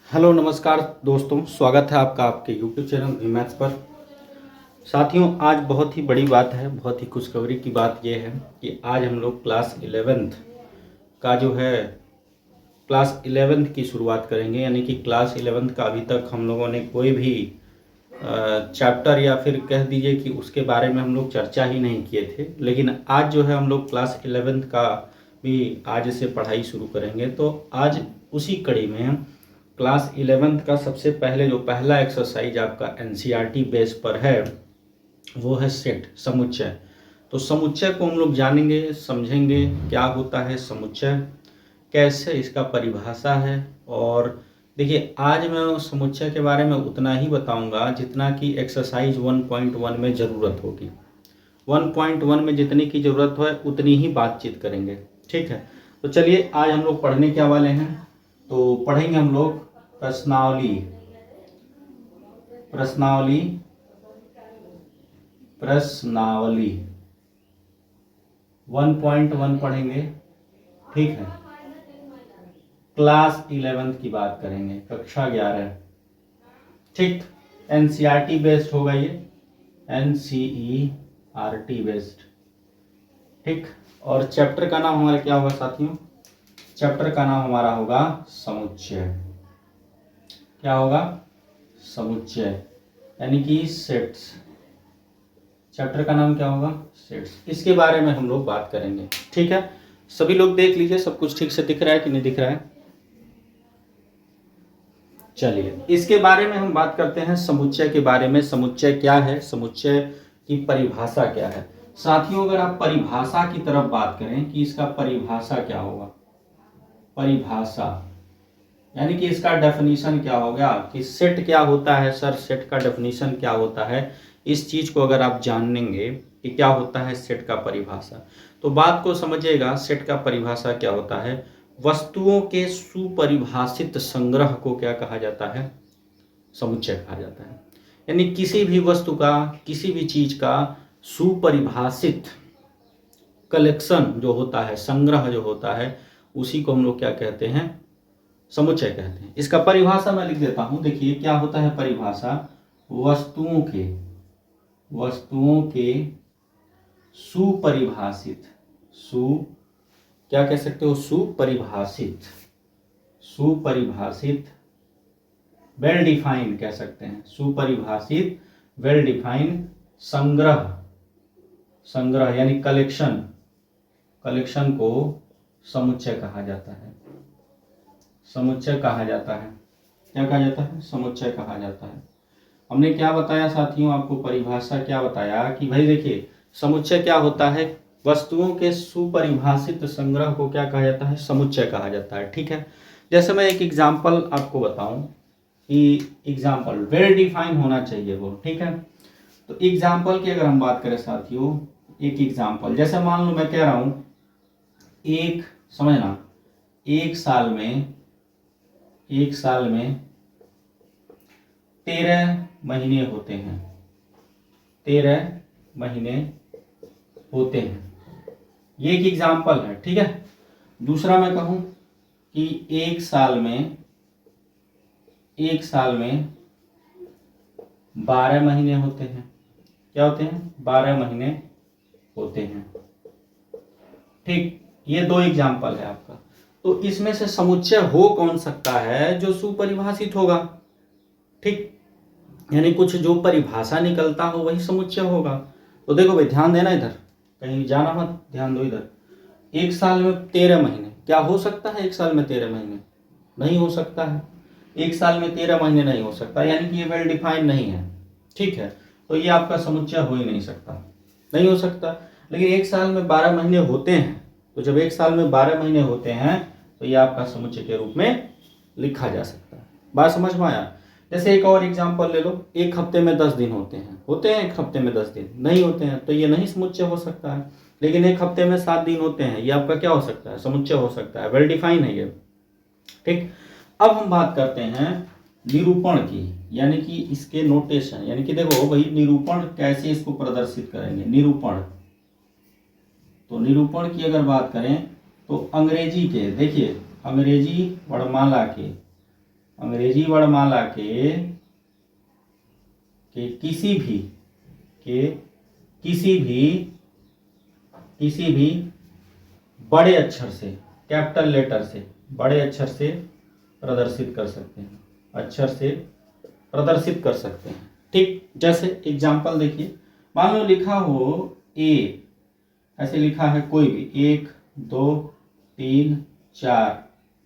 Hello नमस्कार दोस्तों, स्वागत है आपका आपके यूट्यूब चैनल वी मैथ्स पर। साथियों, आज बहुत ही बड़ी बात है, बहुत ही खुशखबरी की बात यह है कि आज हम लोग क्लास 11th का जो है क्लास 11th की शुरुआत करेंगे। यानी कि क्लास 11th का अभी तक हम लोगों ने कोई भी चैप्टर या फिर कह दीजिए कि उसके बारे में हम लोग चर्चा ही नहीं किए थे, लेकिन आज जो है हम लोग क्लास 11th का भी आज से पढ़ाई शुरू करेंगे। तो आज उसी कड़ी में क्लास 11th का सबसे पहले जो पहला एक्सरसाइज आपका एनसीईआरटी बेस पर है वो है सेट समुच्चय। तो समुच्चय को हम लोग जानेंगे, समझेंगे क्या होता है समुच्चय, कैसे इसका परिभाषा है। और देखिए, आज मैं समुच्चय के बारे में उतना ही बताऊंगा जितना कि एक्सरसाइज 1.1 में ज़रूरत होगी। 1.1 में जितनी की ज़रूरत है उतनी ही बातचीत करेंगे, ठीक है। तो चलिए, आज हम लोग पढ़ने क्या वाले हैं। तो पढ़ेंगे हम लोग प्रश्नावली प्रश्नावली प्रश्नावली 1.1 पढ़ेंगे, ठीक है। क्लास 11th की बात करेंगे, कक्षा 11, ठीक। एनसीईआरटी बेस्ड होगा ये, एनसीईआरटी बेस्ड, ठीक। और चैप्टर का नाम हमारा क्या होगा साथियों? चैप्टर का नाम हमारा होगा समुच्चय। क्या होगा? समुच्चय, यानी कि सेट्स। चैप्टर का नाम क्या होगा? सेट्स। इसके बारे में हम लोग बात करेंगे, ठीक है। सभी लोग देख लीजिए, सब कुछ ठीक से दिख रहा है कि नहीं दिख रहा है? चलिए, इसके बारे में हम बात करते हैं, समुच्चय के बारे में। समुच्चय क्या है, समुच्चय की परिभाषा क्या है। साथियों, अगर आप परिभाषा की तरफ बात करें कि इसका परिभाषा क्या होगा, परिभाषा यानी कि इसका डेफिनेशन क्या होगा कि सेट क्या होता है। सर, सेट का डेफिनेशन क्या होता है, इस चीज को अगर आप जानेंगे कि क्या होता है सेट का परिभाषा, तो बात को समझिएगा। सेट का परिभाषा क्या होता है? वस्तुओं के सुपरिभाषित संग्रह को क्या कहा जाता है? समुच्चय कहा जाता है। यानी किसी भी वस्तु का, किसी भी चीज का सुपरिभाषित कलेक्शन जो होता है, संग्रह जो होता है, उसी को हम लोग क्या कहते हैं? समुच्चय कहते हैं। इसका परिभाषा मैं लिख देता हूं। देखिए क्या होता है परिभाषा? वस्तुओं के सुपरिभाषित, क्या कह सकते हो? सुपरिभाषित वेल डिफाइंड कह सकते हैं। सुपरिभाषित वेल डिफाइंड संग्रह यानी कलेक्शन को समुच्चय कहा जाता है। समुच्चय कहा जाता है। क्या कहा जाता है? समुच्चय कहा जाता है। हमने क्या बताया साथियों, आपको परिभाषा क्या बताया कि भाई देखिए, समुच्चय क्या होता है? वस्तुओं के सुपरिभाषित संग्रह को क्या कहा जाता है? समुच्चय कहा जाता है, ठीक है। जैसे मैं एक एग्जाम्पल आपको बताऊं कि एग्जाम्पल वेल डिफाइन होना चाहिए वो, ठीक है। तो एग्जाम्पल की अगर हम बात करें साथियों, एक एग्जाम्पल जैसे मान लो मैं कह रहा हूं समझना, एक साल में 13 महीने होते हैं। 13 महीने होते हैं, ये एक एग्जाम्पल है, ठीक है। दूसरा मैं कहूं कि एक साल में 12 महीने होते हैं। क्या होते हैं? 12 महीने होते हैं, ठीक। ये दो एग्जाम्पल है आपका। तो इसमें से समुच्चय हो कौन सकता है? जो सुपरिभाषित होगा, ठीक। यानी कुछ जो परिभाषा निकलता हो वही समुच्चय होगा। तो देखो भाई, ध्यान देना, इधर कहीं जाना मत, ध्यान दो इधर। एक साल में 13 महीने, क्या हो सकता है? एक साल में 13 महीने नहीं हो सकता है। एक साल में 13 महीने नहीं हो सकता, यानी कि ये वेल डिफाइंड नहीं है, ठीक है। तो ये आपका समुच्चय हो ही नहीं सकता, नहीं हो सकता। लेकिन एक साल में 12 महीने होते हैं, तो जब एक साल में 12 महीने होते हैं तो ये आपका समुच्चय के रूप में लिखा जा सकता है। बात समझ में आया? जैसे एक और एग्जांपल ले लो, एक हफ्ते में 10 दिन होते हैं एक हफ्ते में 10 दिन नहीं होते हैं, तो ये नहीं समुच्चय हो सकता है। लेकिन एक हफ्ते में 7 दिन होते हैं, ये आपका क्या हो सकता है? समुच्चय हो सकता है, वेल डिफाइन है ये, ठीक। अब हम बात करते हैं निरूपण की, यानी कि इसके नोटेशन, यानी कि देखो भाई, निरूपण कैसे इसको प्रदर्शित करेंगे। निरूपण, तो निरूपण की अगर बात करें तो अंग्रेजी के, देखिए अंग्रेजी वर्णमाला के अंग्रेजी वर्णमाला के किसी भी बड़े अक्षर से, कैपिटल लेटर से, बड़े अक्षर से प्रदर्शित कर सकते हैं, अक्षर से प्रदर्शित कर सकते हैं। ठीक, जैसे एग्जाम्पल देखिए, मान लो लिखा हो ए, ऐसे लिखा है कोई भी 1 2 3 4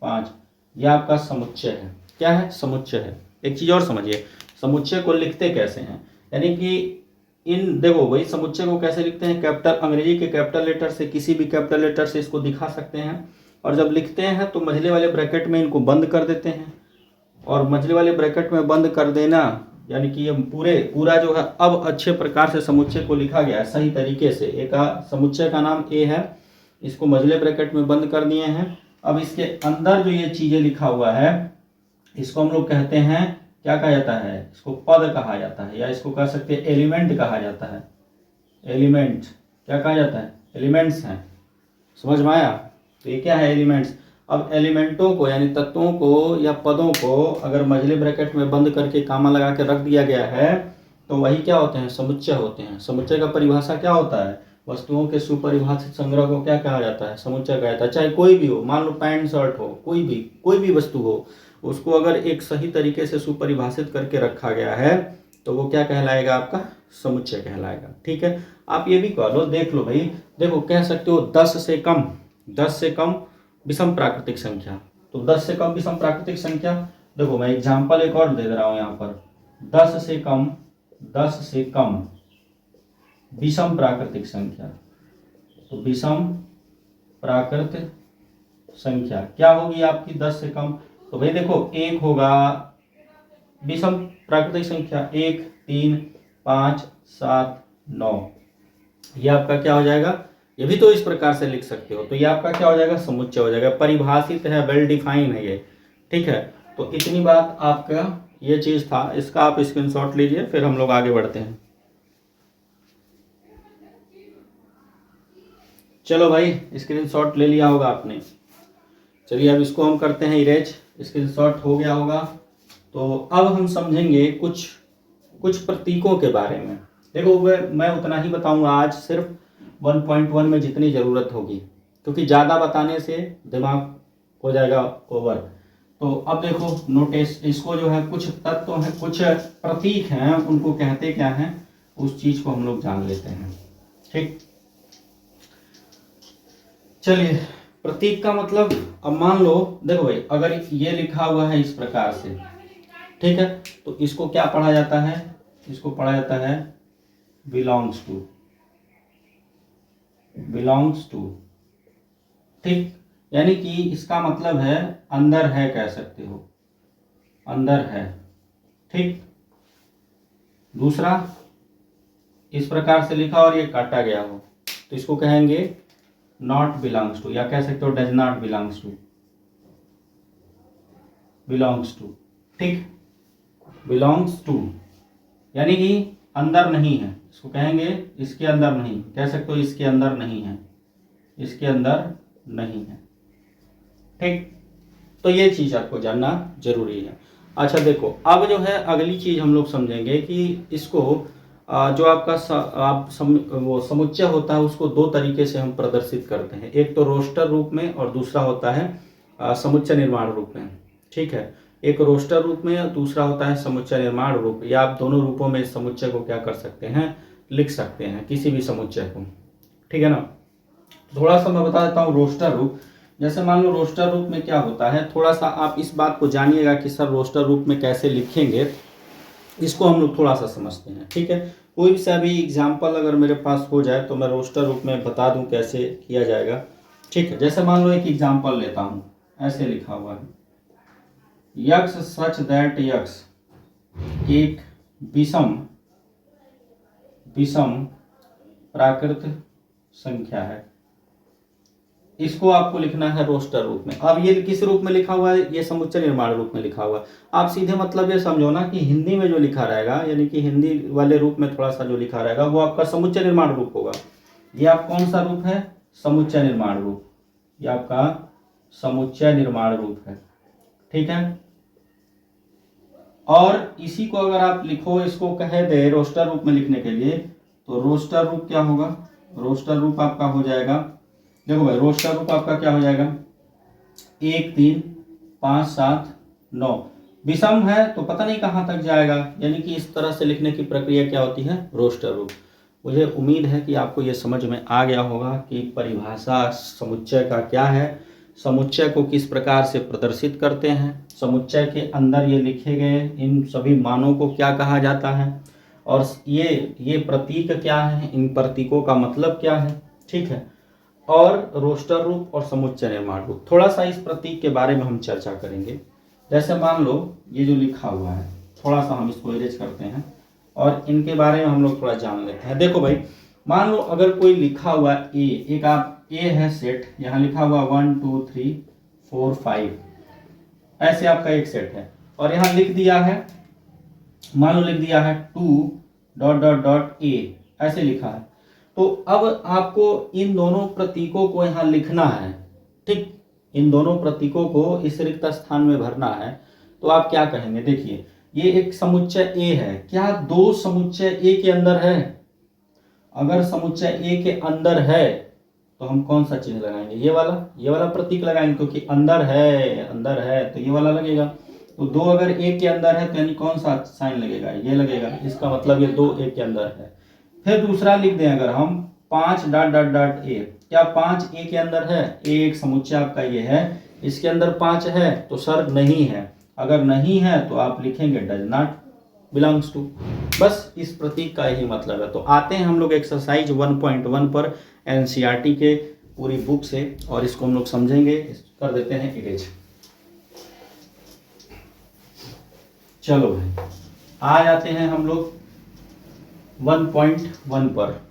5, यह आपका समुच्चय है। क्या है? समुच्चय है। एक चीज और समझिए, समुच्चय को लिखते कैसे हैं, यानी कि इन देखो वही समुच्चय को कैसे लिखते हैं, कैपिटल अंग्रेजी के कैपिटल लेटर से, किसी भी कैपिटल लेटर से इसको दिखा सकते हैं, और जब लिखते हैं तो मझले वाले ब्रैकेट में इनको बंद कर देते हैं, और मझले वाले ब्रैकेट में बंद कर देना यानी कि ये पूरा जो है अब अच्छे प्रकार से समुच्चय को लिखा गया है सही तरीके से। एक समुच्चय का नाम ए है, इसको मझले ब्रैकेट में बंद कर दिए हैं। अब इसके अंदर जो ये चीजें लिखा हुआ है इसको हम लोग कहते हैं, क्या कहा जाता है, इसको पद कहा जाता है, या इसको कह सकते हैं एलिमेंट कहा जाता है। एलिमेंट क्या कहा जाता है? एलिमेंट्स हैं। समझ में आया? तो ये क्या है? एलिमेंट्स। अब एलिमेंटों को यानी तत्वों को या पदों को अगर मझले ब्रैकेट में बंद करके कामा लगा के रख दिया गया है तो वही क्या होते हैं? समुच्चय होते हैं। समुच्चय का परिभाषा क्या होता है? वस्तुओं के सुपरिभाषित संग्रह को क्या कहा जाता है? समुच्चय कहा जाता है। चाहे कोई भी हो, मान लो पैंट शर्ट हो, कोई भी वस्तु हो, उसको अगर एक सही तरीके से सुपरिभाषित करके रखा गया है तो वो क्या कहलाएगा? आपका समुच्चय कहलाएगा। ठीक है, आप ये भी कह लो, देख लो भाई, देखो कह सकते हो 10 से कम विषम प्राकृतिक संख्या। तो 10 से कम विषम प्राकृतिक संख्या, देखो मैं एग्जांपल एक और दे रहा हूं यहाँ पर, 10 से कम विषम प्राकृतिक संख्या। तो विषम प्राकृतिक संख्या क्या होगी आपकी? 10 से कम। तो भाई देखो, एक होगा विषम प्राकृतिक संख्या 1 3 5 7 9, ये आपका क्या हो जाएगा? ये भी तो इस प्रकार से लिख सकते हो। तो ये आपका क्या हो जाएगा? समुच्चय हो जाएगा। परिभाषित है, वेल डिफाइन है ये। ठीक है, तो इतनी बात आपका ये चीज था, इसका आप स्क्रीनशॉट लीजिए, फिर हम लोग आगे बढ़ते हैं। चलो भाई, स्क्रीनशॉट ले लिया होगा आपने। चलिए अब इसको हम करते हैं इरेज। स्क्रीनशॉट हो गया होगा। तो अब हम समझेंगे कुछ प्रतीकों के बारे में। देखो मैं उतना ही बताऊंगा आज, सिर्फ 1.1 में जितनी ज़रूरत होगी, क्योंकि ज़्यादा बताने से दिमाग हो जाएगा ओवर। तो अब देखो नोटिस, इसको जो है कुछ तत्व हैं, कुछ प्रतीक हैं, उनको कहते क्या हैं, उस चीज को हम लोग जान लेते हैं। ठीक, चलिए प्रतीक का मतलब, अब मान लो देखो भाई, अगर ये लिखा हुआ है इस प्रकार से, ठीक है, तो इसको क्या पढ़ा जाता है? इसको पढ़ा जाता है बिलोंग्स टू। ठीक, यानी कि इसका मतलब है अंदर है, कह सकते हो अंदर है। ठीक, दूसरा इस प्रकार से लिखा और ये काटा गया हो तो इसको कहेंगे नॉट बिलोंग्स टू, या कह सकते हो डज नॉट बिलोंग्स टू। ठीक, बिलोंग्स टू यानी कि अंदर नहीं है, इसको कहेंगे इसके अंदर नहीं, कह सकते हो इसके अंदर नहीं है, इसके अंदर नहीं है। ठीक, तो ये चीज आपको जानना जरूरी है। अच्छा देखो, अब जो है अगली चीज हम लोग समझेंगे कि इसको जो आपका वो समुच्चय होता है उसको दो तरीके से हम प्रदर्शित करते हैं, एक तो रोस्टर रूप में और दूसरा होता है समुच्चय निर्माण रूप में। ठीक है, एक रोस्टर रूप में और दूसरा होता है समुच्चय निर्माण रूप, या आप दोनों रूपों में इस समुच्चय को क्या कर सकते हैं, लिख सकते हैं, किसी भी समुच्चय को। ठीक है ना, थोड़ा सा मैं बता देता हूँ रोस्टर रूप। जैसे मान लो रोस्टर रूप में क्या होता है, थोड़ा सा आप इस बात को जानिएगा कि सर रोस्टर रूप में कैसे लिखेंगे, इसको हम लोग थोड़ा सा समझते हैं। ठीक है, कोई सा भी एग्जाम्पल अगर मेरे पास हो जाए तो मैं रोस्टर रूप में बता दूं कैसे किया जाएगा। ठीक है, जैसे मान लो एक एग्जाम्पल लेता हूं, ऐसे लिखा हुआ है यक्स सच दैट यक्स एक विषम प्राकृत संख्या है। इसको आपको लिखना है रोस्टर रूप में। अब ये किस रूप में लिखा हुआ है, ये समुच्चय निर्माण रूप में लिखा हुआ है। आप सीधे मतलब ये समझो ना कि हिंदी में जो लिखा रहेगा, यानी कि हिंदी वाले रूप में थोड़ा सा जो लिखा रहेगा वो आपका समुच्चय निर्माण रूप होगा। ये आप कौन सा रूप है, समुच्चय निर्माण रूप, ये आपका समुच्चय निर्माण रूप है। ठीक है, और इसी को अगर आप लिखो, इसको कहे दे रोस्टर रूप में लिखने के लिए, तो रोस्टर रूप क्या होगा, रोस्टर रूप आपका हो जाएगा, देखो भाई रोस्टर रूप आपका क्या हो जाएगा, 1 3 5 7 9। विषम है तो पता नहीं कहाँ तक जाएगा, यानी कि इस तरह से लिखने की प्रक्रिया क्या होती है, रोस्टर रूप। मुझे उम्मीद है कि आपको ये समझ में आ गया होगा कि परिभाषा समुच्चय का क्या है, समुच्चय को किस प्रकार से प्रदर्शित करते हैं, समुच्चय के अंदर ये लिखे गए इन सभी मानों को क्या कहा जाता है, और ये प्रतीक क्या है, इन प्रतीकों का मतलब क्या है, ठीक है। और रोस्टर रूप और समुच्चय निर्माण रूप, थोड़ा सा इस प्रतीक के बारे में हम चर्चा करेंगे। जैसे मान लो ये जो लिखा हुआ है, थोड़ा सा हम इसको इरेज करते हैं और इनके बारे में हम लोग थोड़ा जान लेते हैं। देखो भाई, मान लो अगर कोई लिखा हुआ ए, एक आप ए है सेट, यहाँ लिखा हुआ 1 2 3 4 5, ऐसे आपका एक सेट है, और यहाँ लिख दिया है, मान लो लिख दिया है 2 डॉट डॉट डॉट ए, ऐसे लिखा है। तो अब आपको इन दोनों प्रतीकों को यहाँ लिखना है, ठीक, इन दोनों प्रतीकों को इस रिक्त स्थान में भरना है। तो आप क्या कहेंगे, देखिए ये एक समुच्चय ए है, क्या दो समुच्चय ए के अंदर है? अगर समुच्चय ए के अंदर है तो हम कौन सा चिन्ह लगाएंगे, ये वाला प्रतीक लगाएंगे, क्योंकि अंदर है तो ये वाला लगेगा। तो दो अगर ए के अंदर है तो यानी कौन सा साइन लगेगा, ये लगेगा, इसका मतलब ये दो ए के अंदर है। फिर दूसरा लिख दें अगर हम 5 डॉट डॉट डॉट ए, क्या 5 ए के अंदर है? ए एक समुच्चय आपका ये है, इसके अंदर 5 है तो सर नहीं है, अगर नहीं है तो आप लिखेंगे डज नॉट बिलोंग्स टू। बस इस प्रतीक का यही मतलब है। तो आते हैं हम लोग एक्सरसाइज 1.1 पर एनसीईआरटी के पूरी बुक से, और इसको हम लोग समझेंगे, कर देते हैं इरेज। चलो भाई आ जाते हैं हम लोग 1.1 पर,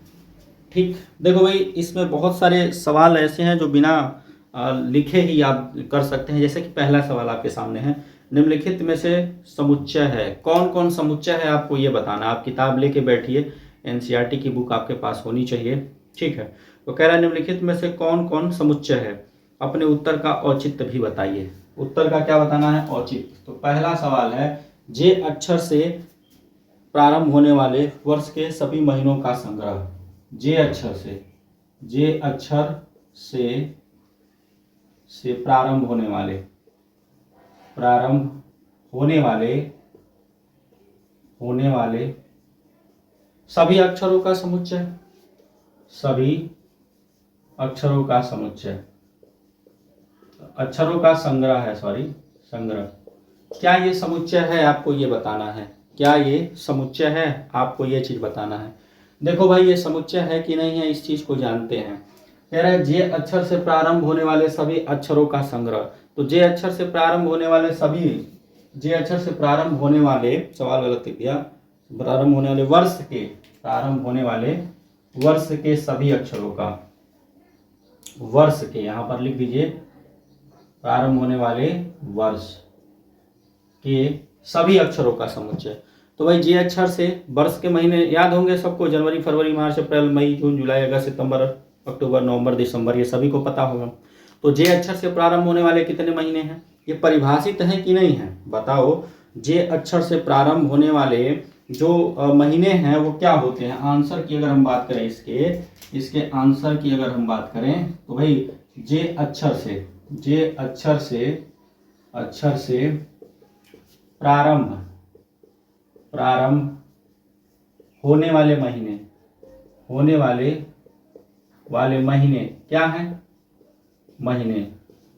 ठीक। देखो भाई, इसमें बहुत सारे सवाल ऐसे हैं जो बिना लिखे ही आप कर सकते हैं। जैसे कि पहला सवाल आपके सामने है, निम्नलिखित में से समुच्चय है, कौन कौन समुच्चय है आपको ये बताना। आप किताब लेके बैठिए, एनसीईआरटी की बुक आपके पास होनी चाहिए, ठीक है। तो कह रहा है निम्नलिखित में से कौन कौन समुच्चय है, अपने उत्तर का औचित्य भी बताइए। उत्तर का क्या बताना है, औचित्य। तो पहला सवाल है, जे अक्षर से प्रारंभ होने वाले वर्ष के सभी महीनों का संग्रह। जे अक्षर से प्रारंभ होने वाले सभी अक्षरों का समुच्चय, अक्षरों का संग्रह है, संग्रह। क्या ये समुच्चय है, आपको ये बताना है, क्या ये समुच्चय है, आपको ये चीज बताना है। देखो भाई, ये समुच्चय है कि नहीं है, इस चीज को जानते हैं। कह रहा है जे अक्षर से प्रारंभ होने वाले सभी अक्षरों का संग्रह। तो जे अक्षर से प्रारंभ होने वाले सवाल गलत लिख दिया, प्रारंभ होने वाले वर्ष के सभी अक्षरों का, वर्ष के यहां पर लिख दीजिए, प्रारंभ होने वाले वर्ष के सभी अक्षरों का समुच्चय। तो भाई जे अक्षर से वर्ष के महीने याद होंगे सबको, जनवरी फरवरी मार्च अप्रैल मई जून जुलाई अगस्त सितंबर अक्टूबर नवंबर दिसंबर, ये सभी को पता होगा। तो जे अक्षर से प्रारंभ होने वाले कितने महीने हैं, ये परिभाषित है कि नहीं है, बताओ। जे अक्षर से प्रारंभ होने वाले जो महीने हैं वो क्या होते हैं। आंसर की अगर हम बात करें, इसके आंसर की अगर हम बात करें तो भाई जे अक्षर से प्रारंभ होने वाले महीने क्या है, महीने।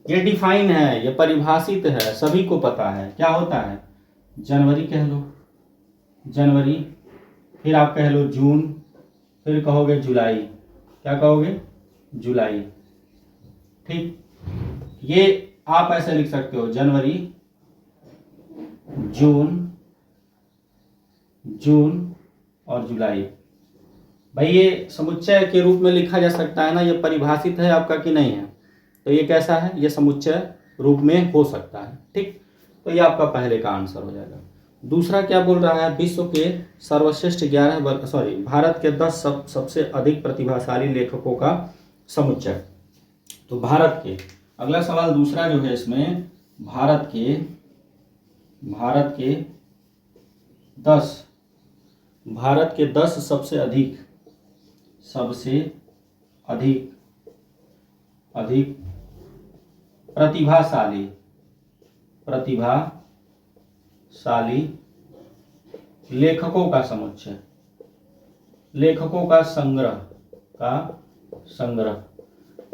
ये डिफाइन है, ये परिभाषित है, सभी को पता है क्या होता है। जनवरी कह लो, जनवरी, फिर आप कह लो जून, फिर कहोगे जुलाई, क्या कहोगे, जुलाई, ठीक। ये आप ऐसे लिख सकते हो, जनवरी जून और जुलाई। भाई ये समुच्चय के रूप में लिखा जा सकता है ना, ये परिभाषित है आपका कि नहीं है। तो ये कैसा है, ये समुच्चय रूप में हो सकता है, ठीक। तो ये आपका पहले का आंसर हो जाएगा। दूसरा क्या बोल रहा है, विश्व के सर्वश्रेष्ठ भारत के 10 सबसे अधिक प्रतिभाशाली लेखकों का समुच्चय। तो भारत के, अगला सवाल दूसरा जो है इसमें, भारत के 10 भारत के 10 सबसे अधिक प्रतिभाशाली लेखकों का समुच्चय, लेखकों का संग्रह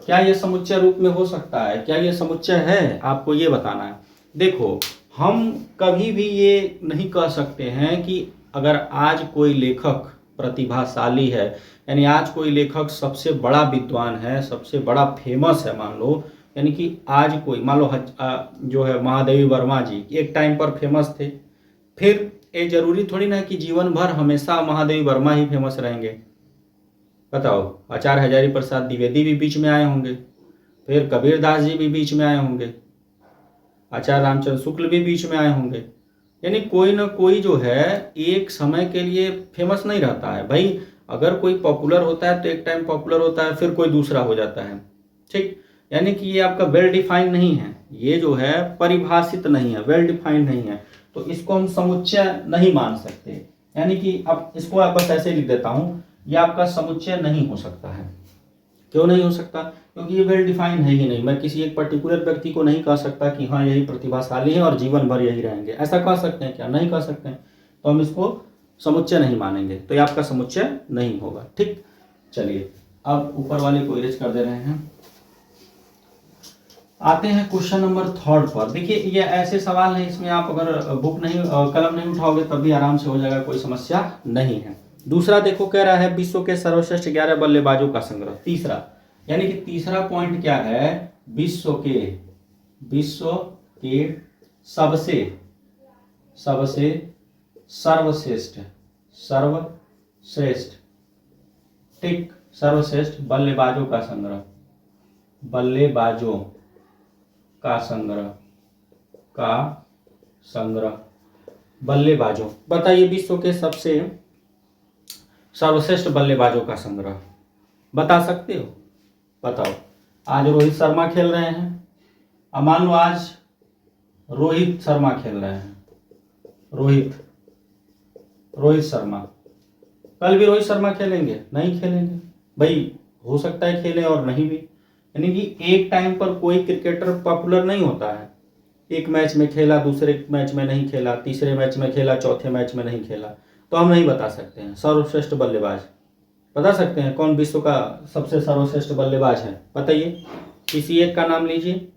क्या ये समुच्चय रूप में हो सकता है? क्या ये समुच्चय है? आपको ये बताना है। देखो, हम कभी भी ये नहीं कह सकते हैं कि अगर आज कोई लेखक प्रतिभाशाली है, यानी आज कोई लेखक सबसे बड़ा विद्वान है, सबसे बड़ा फेमस है, मान लो, यानी कि आज कोई मान लो जो है महादेवी वर्मा जी एक टाइम पर फेमस थे, फिर ये जरूरी थोड़ी ना कि जीवन भर हमेशा महादेवी वर्मा ही फेमस रहेंगे। बताओ, आचार्य हजारी प्रसाद द्विवेदी भी बीच में आए होंगे, फिर कबीरदास जी भी बीच में आए होंगे, आचार्य रामचंद्र शुक्ल भी बीच में आए होंगे। यानी कोई ना कोई जो है एक समय के लिए फेमस नहीं रहता है भाई। अगर कोई पॉपुलर होता है तो एक टाइम पॉपुलर होता है, फिर कोई दूसरा हो जाता है। ठीक, यानी कि ये आपका वेल डिफाइंड नहीं है, ये जो है परिभाषित नहीं है, वेल डिफाइंड नहीं है, तो इसको हम समुच्चय नहीं मान सकते। यानी कि अब इसको आप बस ऐसे लिख देता हूँ, ये आपका समुच्चय नहीं हो सकता है। क्यों नहीं हो सकता? क्योंकि ये वेल डिफाइंड है ही नहीं। मैं किसी एक पर्टिकुलर व्यक्ति को नहीं कह सकता कि हाँ यही प्रतिभाशाली है और जीवन भर यही रहेंगे। ऐसा कह सकते हैं क्या? नहीं कह सकते हैं। तो हम इसको समुच्चय नहीं मानेंगे, तो ये आपका समुच्चय नहीं होगा। ठीक, चलिए अब ऊपर वाले को इरेज कर दे रहे हैं। आते हैं क्वेश्चन नंबर 3 पर। देखिए, ये ऐसे सवाल हैं, इसमें आप अगर बुक नहीं कलम नहीं उठाओगे तब भी आराम से हो जाएगा, कोई समस्या नहीं है। दूसरा देखो, कह रहा है विश्व के सर्वश्रेष्ठ 11 बल्लेबाजों का संग्रह। तीसरा, यानी कि तीसरा पॉइंट क्या है? विश्व के सबसे सर्वश्रेष्ठ ठीक सर्वश्रेष्ठ बल्लेबाजों का संग्रह बल्लेबाजों। बताइए, विश्व के सबसे सर्वश्रेष्ठ बल्लेबाजों का संग्रह बता सकते हो? बताओ। आज रोहित शर्मा खेल रहे हैं, अब मान लो आज रोहित शर्मा खेल रहे हैं, रोहित शर्मा, कल भी रोहित शर्मा खेलेंगे? नहीं खेलेंगे भाई, हो सकता है खेले और नहीं भी। यानी कि एक टाइम पर कोई क्रिकेटर पॉपुलर नहीं होता है। एक मैच में खेला, दूसरे मैच में नहीं खेला, तीसरे मैच में खेला, चौथे मैच में नहीं खेला, तो हम नहीं बता सकते हैं। सर्वश्रेष्ठ बल्लेबाज बता सकते हैं कौन विश्व का सबसे सर्वश्रेष्ठ बल्लेबाज है? बताइए, किसी एक का नाम लीजिए।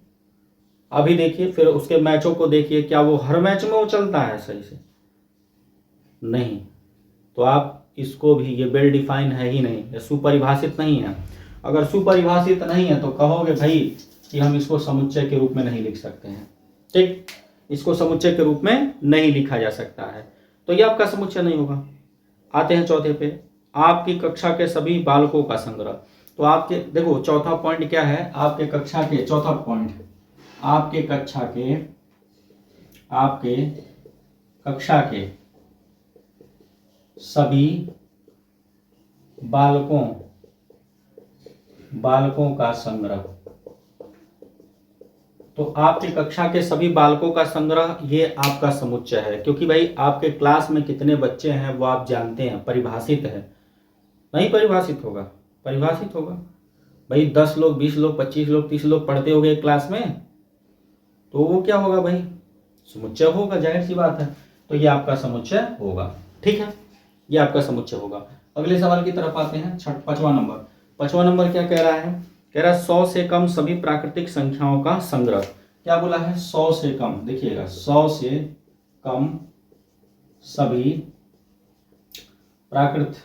अभी देखिए, फिर उसके मैचों को देखिए, क्या वो हर मैच में वो चलता है सही से? नहीं। तो आप इसको भी, ये वेल डिफाइन है ही नहीं, ये सुपरिभाषित नहीं है। अगर सुपरिभाषित नहीं है तो कहोगे भाई कि हम इसको समुच्चय के रूप में नहीं लिख सकते हैं। ठीक, इसको समुच्चय के रूप में नहीं लिखा जा सकता है, तो ये आपका समुच्चय नहीं होगा। आते हैं चौथे पे, आपकी कक्षा के सभी बालकों का संग्रह। तो आपके देखो, चौथा पॉइंट क्या है? आपके कक्षा के, चौथा पॉइंट, आपके कक्षा के सभी बालकों का संग्रह। तो आपकी कक्षा के सभी बालकों का संग्रह ये आपका समुच्चय है, क्योंकि भाई आपके क्लास में कितने बच्चे हैं वो आप जानते हैं, परिभाषित है। नहीं परिभाषित होगा? परिभाषित होगा भाई। 10 लोग, 20 लोग, 25 लोग, 30 लोग पढ़ते हो गए क्लास में, तो वो क्या होगा भाई? समुच्चय होगा, जाहिर सी बात है। तो ये आपका समुच्चय होगा। ठीक है, ये आपका समुच्चय होगा। अगले सवाल की तरफ आते हैं। 5वां नंबर। 5वां नंबर क्या कह रहा है? कह रहा है 100 से कम सभी प्राकृतिक संख्याओं का संग्रह। क्या बोला है? 100 से कम। देखिएगा, 100 से कम सभी प्राकृत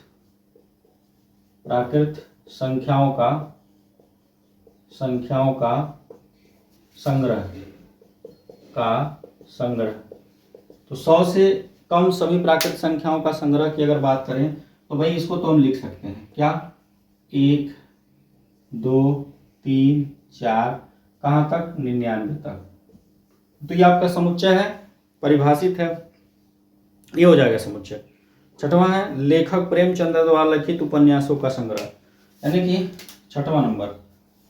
संख्याओं का संग्रह। तो 100 से कम सभी प्राकृत संख्याओं का संग्रह की अगर बात करें तो भाई इसको तो हम लिख सकते हैं क्या? 1, 2, 3, 4, कहाँ तक? 99 तक। तो ये आपका समुच्चय है, परिभाषित है, ये हो जाएगा समुच्चय। 6वां है लेखक प्रेमचंद्र द्वारा लिखित उपन्यासों का संग्रह। यानी कि 6वां नंबर,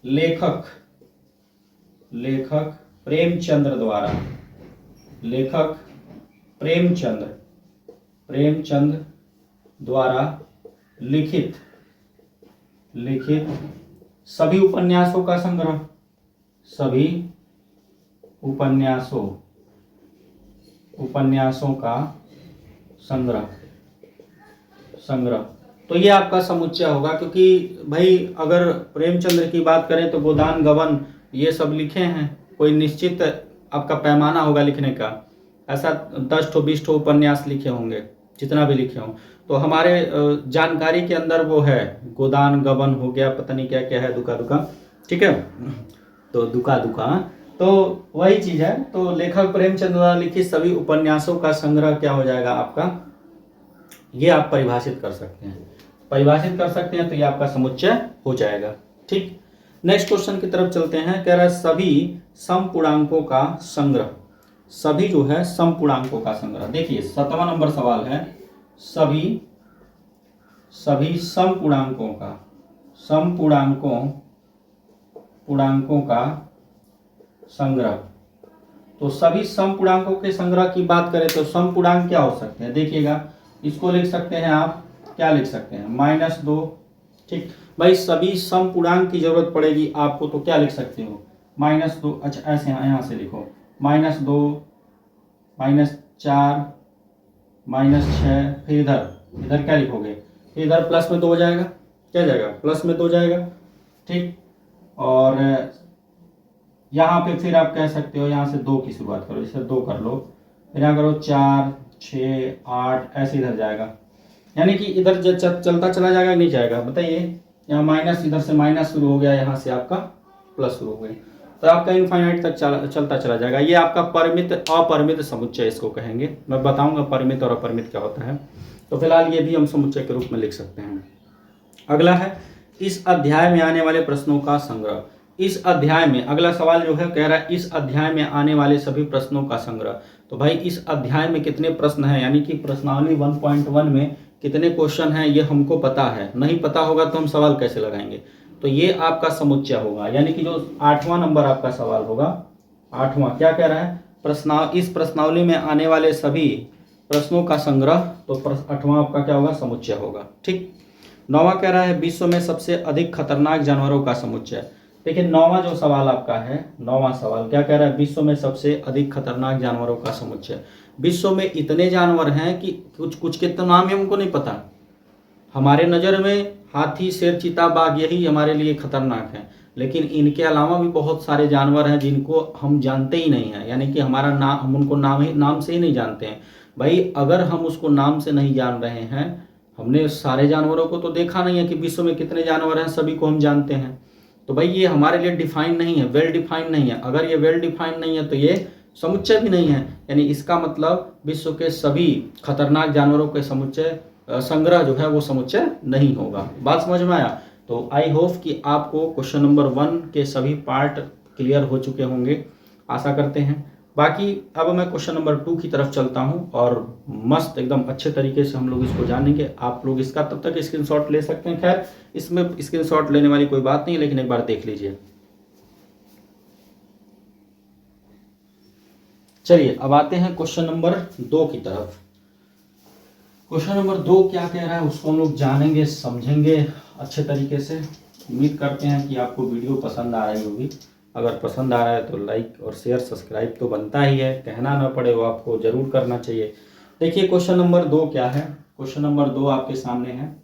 लेखक प्रेमचंद्र प्रेमचंद द्वारा लिखित सभी उपन्यासों का संग्रह, सभी उपन्यासों का संग्रह। तो ये आपका समुच्चय होगा, क्योंकि भाई अगर प्रेमचंद्र की बात करें तो गोदान गबन ये सब लिखे हैं, कोई निश्चित आपका पैमाना होगा लिखने का, ऐसा 10 ठो 20 ठो उपन्यास लिखे होंगे, जितना भी लिखे हों। तो हमारे जानकारी के अंदर वो है, गोदान गबन हो गया, पता नहीं क्या क्या है, दुका, ठीक है, तो दुका, तो वही चीज है। तो लेखक प्रेमचंद द्वारा लिखित सभी उपन्यासों का संग्रह क्या हो जाएगा आपका, ये आप परिभाषित कर सकते हैं, तो ये आपका समुच्चय हो जाएगा। ठीक, नेक्स्ट क्वेश्चन की तरफ चलते हैं। कह रहा है सभी समपूर्णांकों का संग्रह, सभी जो है समपूर्णांकों का संग्रह। देखिए 7वां नंबर सवाल है, सभी समपूर्णांकों का संग्रह। तो सभी समपूर्णांकों के संग्रह की बात करें तो समपूर्णांक क्या हो सकते हैं, देखिएगा, इसको लिख सकते हैं आप, क्या लिख सकते हैं, -2। ठीक भाई, सभी समपूर्णांक की जरूरत पड़ेगी आपको तो क्या लिख सकते हो, -2। अच्छा ऐसे यहाँ से लिखो, -2, -4, -6, फिर इधर क्या लिखोगे, फिर इधर प्लस में 2 हो जाएगा, क्या जाएगा, प्लस में 2 जाएगा। ठीक, और यहाँ पे फिर आप कह सकते हो, यहाँ से 2 की शुरुआत करो, जैसे 2 कर लो, फिर यहाँ करो 4, 6, 8, ऐसे इधर जाएगा, यानी कि इधर चलता चला जाएगा, नहीं जाएगा, बताइए। यहाँ माइनस, इधर से माइनस शुरू हो गया, यहाँ से आपका प्लस शुरू हो गया, तो आपका इनफाइनाइट तक चलता चला जाएगा। ये आपका परिमित अपरिमित समुच्चय इसको कहेंगे, मैं बताऊंगा परिमित और अपरिमित क्या होता है। तो फिलहाल ये भी हम समुच्चय के रूप में लिख सकते हैं। अगला है इस अध्याय में आने वाले प्रश्नों का संग्रह। इस अध्याय में अगला सवाल जो है, कह रहा है इस अध्याय में आने वाले सभी प्रश्नों का संग्रह। तो भाई इस अध्याय में कितने प्रश्न हैं, यानी कि प्रश्नावली 1.1 में कितने क्वेश्चन हैं ये हमको पता है, नहीं पता होगा तो हम सवाल कैसे लगाएंगे। तो ये आपका समुच्चय होगा, यानी कि जो 8वां नंबर आपका सवाल होगा, 8वां क्या कह रहा है, इस प्रश्नावली में आने वाले सभी प्रश्नों का संग्रह, तो 8वां आपका क्या होगा, समुच्चय होगा। ठीक, 9वां कह रहा है विश्व में सबसे अधिक खतरनाक जानवरों का समुच्चय। देखिए 9वां जो सवाल आपका है, 9वां सवाल क्या कह रहा है, विश्व में सबसे अधिक खतरनाक जानवरों का समुच्चय। विश्व में इतने जानवर हैं कि कुछ के तो नाम ही हमको नहीं पता। हमारे नज़र में हाथी, शेर, चीता, बाघ यही हमारे लिए खतरनाक है, लेकिन इनके अलावा भी बहुत सारे जानवर हैं जिनको हम जानते ही नहीं हैं, यानी कि हमारा नाम, हम उनको नाम से ही नहीं जानते हैं। भाई अगर हम उसको नाम से नहीं जान रहे हैं, हमने सारे जानवरों को तो देखा नहीं है कि विश्व में कितने जानवर हैं, सभी को हम जानते हैं, तो भाई ये हमारे लिए डिफाइन नहीं है, वेल डिफाइन नहीं है। अगर ये वेल डिफाइन नहीं है तो ये समुच्चय भी नहीं है, यानी इसका मतलब विश्व के सभी खतरनाक जानवरों के समुच्चय संग्रह जो है वो समुच्चय नहीं होगा। बात समझ में आया? तो आई होप कि आपको क्वेश्चन नंबर 1 के सभी पार्ट क्लियर हो चुके होंगे, आशा करते हैं। बाकी अब मैं क्वेश्चन नंबर 2 की तरफ चलता हूं और मस्त एकदम अच्छे तरीके से हम लोग इसको जानेंगे। आप लोग इसका तब तक स्क्रीनशॉट ले सकते हैं, खैर इसमें स्क्रीनशॉट लेने वाली कोई बात नहीं, लेकिन एक बार देख लीजिए। चलिए अब आते हैं क्वेश्चन नंबर 2 की तरफ। क्वेश्चन नंबर 2 क्या कह रहा है उसको हम लोग जानेंगे, समझेंगे अच्छे तरीके से। उम्मीद करते हैं कि आपको वीडियो पसंद आ रही होगी। अगर पसंद आ रहा है तो लाइक और शेयर सब्सक्राइब तो बनता ही है, कहना ना पड़े वो आपको जरूर करना चाहिए। देखिए क्वेश्चन नंबर 2 क्या है, क्वेश्चन नंबर 2 आपके सामने है।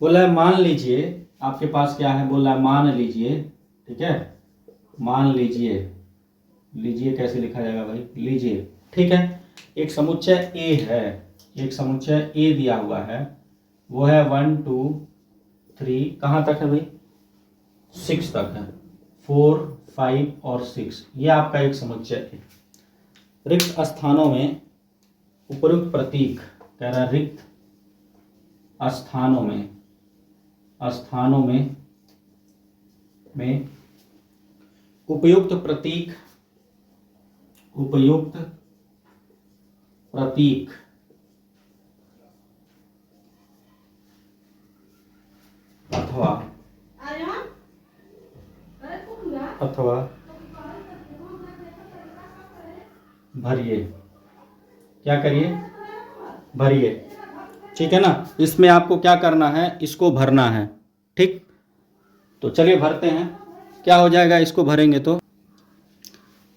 बोला है मान लीजिए, आपके पास क्या है, बोला है मान लीजिए, ठीक है, मान लीजिए, लीजिए कैसे लिखा जाएगा भाई, लीजिए, ठीक है, एक समुच्चय ए है, एक समुच्चय ए दिया हुआ है, वो है 1 2 3, कहाँ तक है भाई, 6 तक है, 4 5 और 6, ये आपका एक समुच्चय है। रिक्त स्थानों में उपयुक्त प्रतीक, कह रहा है रिक्त स्थानों में उपयुक्त प्रतीक अथवा भरिए, क्या करिए, भरिए, ठीक है ना। इसमें आपको क्या करना है, इसको भरना है, ठीक। तो चलिए भरते हैं, क्या हो जाएगा इसको भरेंगे तो।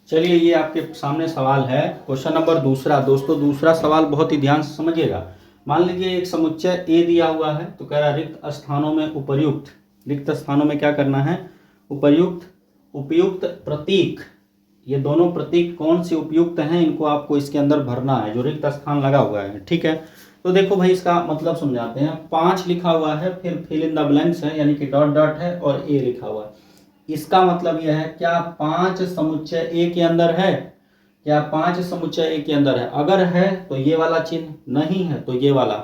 चलिए ये आपके सामने सवाल है, क्वेश्चन नंबर दूसरा। दोस्तों दूसरा सवाल बहुत ही ध्यान से समझिएगा। मान लीजिए एक समुच्चय ए दिया हुआ है, तो कह रहा है रिक्त स्थानों में उपर्युक्त, रिक्त स्थानों में क्या करना है, उपयुक्त प्रतीक, ये दोनों प्रतीक कौन से उपयुक्त हैं, इनको आपको इसके अंदर भरना है, जो रिक्त स्थान लगा हुआ है, ठीक है। तो देखो भाई इसका मतलब समझाते हैं। 5 लिखा हुआ है, फिर फिल इन द ब्लैंक्स है, यानी कि डॉट डॉट है और ए लिखा हुआ है। इसका मतलब यह है, क्या 5 समुच्चय ए के अंदर है, क्या 5 समुच्चय ए के अंदर है। अगर है तो ये वाला चिन्ह, नहीं है तो ये वाला,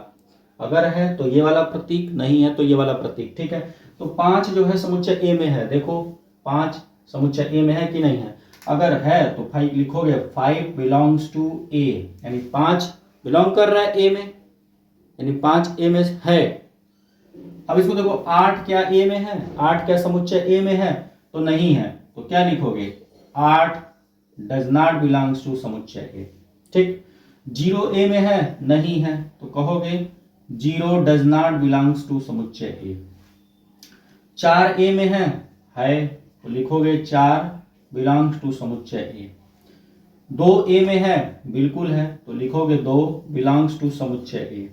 अगर है तो ये वाला प्रतीक, नहीं है तो ये वाला प्रतीक, ठीक है। तो 5 जो है समुच्चय ए में है, देखो 5 समुच्चय ए में है कि नहीं है। अगर है तो 5 लिखोगे, 5 बिलोंग्स टू ए, यानी 5 बिलोंग कर रहा है ए में, यानी 5 ए में है। अब इसको देखो, 8 क्या ए में है, 8 क्या समुच्चय ए में है, तो नहीं है, तो क्या लिखोगे, 8 डज नॉट बिलोंग्स टू समुच्चय ए, ठीक। 0 ए में है, नहीं है, तो कहोगे 0 डज नॉट बिलोंग्स टू समुच्चय ए। 4 ए में है तो लिखोगे 4 बिलोंग्स टू समुच्चय ए। 2 ए में है, बिल्कुल है, तो लिखोगे 2 बिलोंग्स टू समुच्चय ए।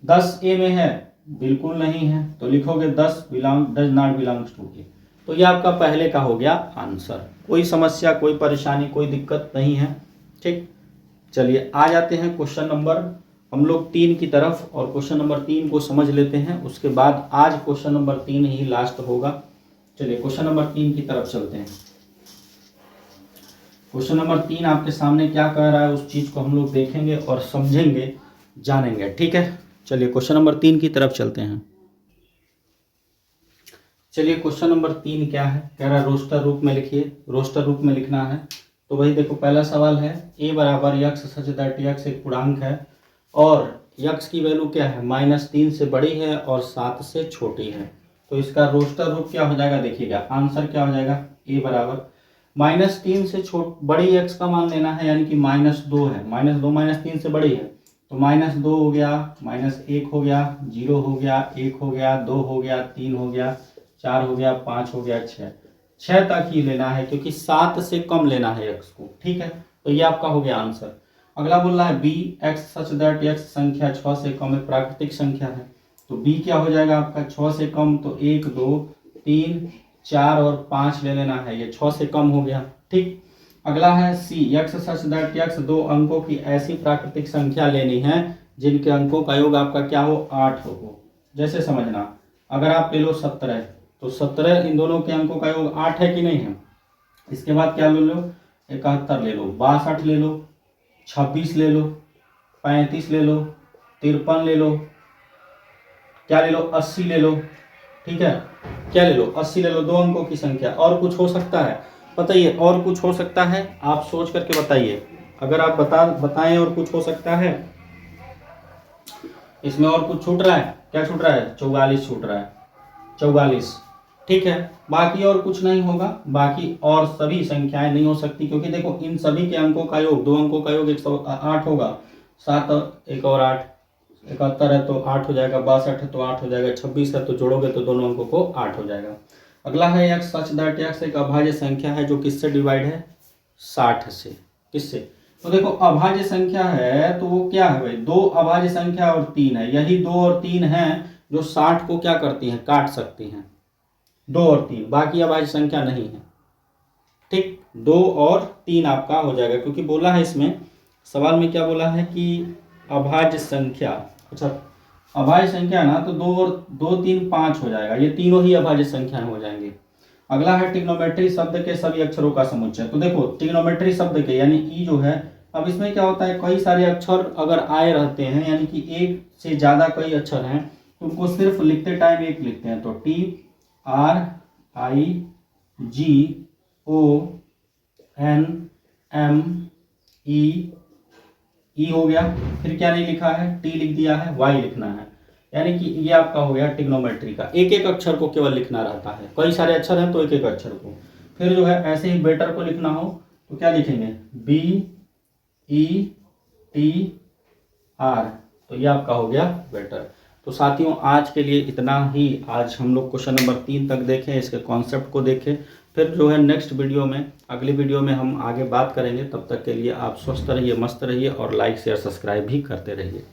10 ए में है, बिल्कुल नहीं है, तो लिखोगे 10 डज नॉट बिलोंग्स टू ए। तो ये आपका पहले का हो गया आंसर। कोई समस्या, कोई परेशानी, कोई दिक्कत नहीं है, ठीक। चलिए आ जाते हैं क्वेश्चन नंबर हम लोग 3 की तरफ, और क्वेश्चन नंबर 3 को समझ लेते हैं, उसके बाद आज क्वेश्चन नंबर 3 ही लास्ट होगा। चलिए क्वेश्चन नंबर 3 की तरफ चलते हैं। क्वेश्चन नंबर 3 आपके सामने क्या कह रहा है, उस चीज को हम लोग देखेंगे और समझेंगे, जानेंगे, ठीक है। चलिए क्वेश्चन नंबर 3 की तरफ चलते हैं। चलिए क्वेश्चन नंबर 3 क्या है, कह रहा है रोस्टर रूप में लिखिए, रोस्टर रूप में लिखना है। तो वही देखो पहला सवाल है, a बराबर यक्स सच दैट यक्स एक पूर्णांक है और यक्स की वैल्यू क्या है, -3 से बड़ी है और 7 से छोटी है। तो इसका रोस्टर रूप क्या हो जाएगा, देखिएगा आंसर क्या हो जाएगा, a बराबर -3 से बड़ी यक्स का मान लेना है, यानी कि -2 है, -2 -3 से बड़ी है, तो -2 हो गया, -1 हो गया, 0 हो गया, 1 हो गया, 2 हो गया, 3 हो गया, 4 हो गया, 5 हो गया, 6 तक ही लेना है, क्योंकि 7 से कम लेना है x को, ठीक है। तो ये आपका हो गया आंसर। अगला बोल रहा है b x such that x संख्या 6 से कम एक प्राकृतिक संख्या है। तो b क्या हो जाएगा आपका, 6 से कम, तो 1 2 3 4 और 5 ले लेना है, ये 6 से कम हो गया, ठीक। अगला है c x such that x 2 अंकों की ऐसी प्राकृतिक संख्या लेनी है जिनके अंकों का योग आपका क्या हो, 8 हो। जैसे समझना, अगर आप ले लो 17, तो 17 इन दोनों के अंकों का योग 8 है कि नहीं है। इसके बाद क्या ले लो, 71 ले लो, 62 ले लो, 26 ले लो, 35 ले लो, 53 ले लो, क्या ले लो, 80 ले लो, ठीक है। क्या ले लो, 80 ले लो, 2 अंकों की संख्या। और कुछ हो सकता है, बताइए और कुछ हो सकता है, आप सोच करके बताइए। अगर आप बताएं और कुछ हो सकता है, इसमें और कुछ छूट रहा है, क्या छूट रहा है, 44 छूट रहा है, 44, ठीक है। बाकी और कुछ नहीं होगा, बाकी और सभी संख्याएं नहीं हो सकती, क्योंकि देखो इन सभी के अंकों का योग, 2 अंकों का योग 108 होगा, 7 1 और 8 71 है तो 8 हो जाएगा, 62 है तो 8 हो जाएगा, 26 है तो जोड़ोगे तो दोनों अंकों को 8 हो जाएगा। अगला है एक्स सच दैट एक्स एक अभाज्य संख्या है जो किससे डिवाइड है, 60 से। किससे, तो देखो अभाज्य संख्या है तो वो क्या है भाई, 2 अभाज्य संख्या और 3 है, यही 2 और 3 है जो 60 को क्या करती हैं, काट सकती हैं, 2 और 3, बाकी अभाज्य संख्या नहीं है, ठीक। 2 और 3 आपका हो जाएगा, क्योंकि बोला है इसमें सवाल में, क्या बोला है कि अभाज्य संख्या, अच्छा अभाज्य संख्या ना, तो 2 और 2 3 5 हो जाएगा, ये तीनों ही अभाज्य संख्याएं हो जाएंगी। अगला है ट्रिग्नोमेट्री शब्द के सभी अक्षरों का समुच्चय। तो देखो ट्रिग्नोमेट्री शब्द के, यानी ई जो है, अब इसमें क्या होता है, कई सारे अक्षर अगर आए रहते हैं, यानी कि एक से ज्यादा कई अक्षर हैं, तो उनको सिर्फ लिखते टाइम एक लिखते हैं, तो TRIGONME हो गया, फिर क्या नहीं लिखा है, टी लिख दिया है, वाई लिखना है, यानी कि ये आपका हो गया ट्रिग्नोमेट्री का। एक एक अक्षर को केवल लिखना रहता है, कई सारे अक्षर हैं तो एक एक अक्षर को। फिर जो है ऐसे ही बेटर को लिखना हो तो क्या लिखेंगे, BETR आर, तो ये आपका हो गया वेटर। तो साथियों आज के लिए इतना ही। आज हम लोग क्वेश्चन नंबर 3 तक देखें, इसके कॉन्सेप्ट को देखें। फिर जो है नेक्स्ट वीडियो में, अगली वीडियो में हम आगे बात करेंगे। तब तक के लिए आप स्वस्थ रहिए, मस्त रहिए और लाइक शेयर सब्सक्राइब भी करते रहिए।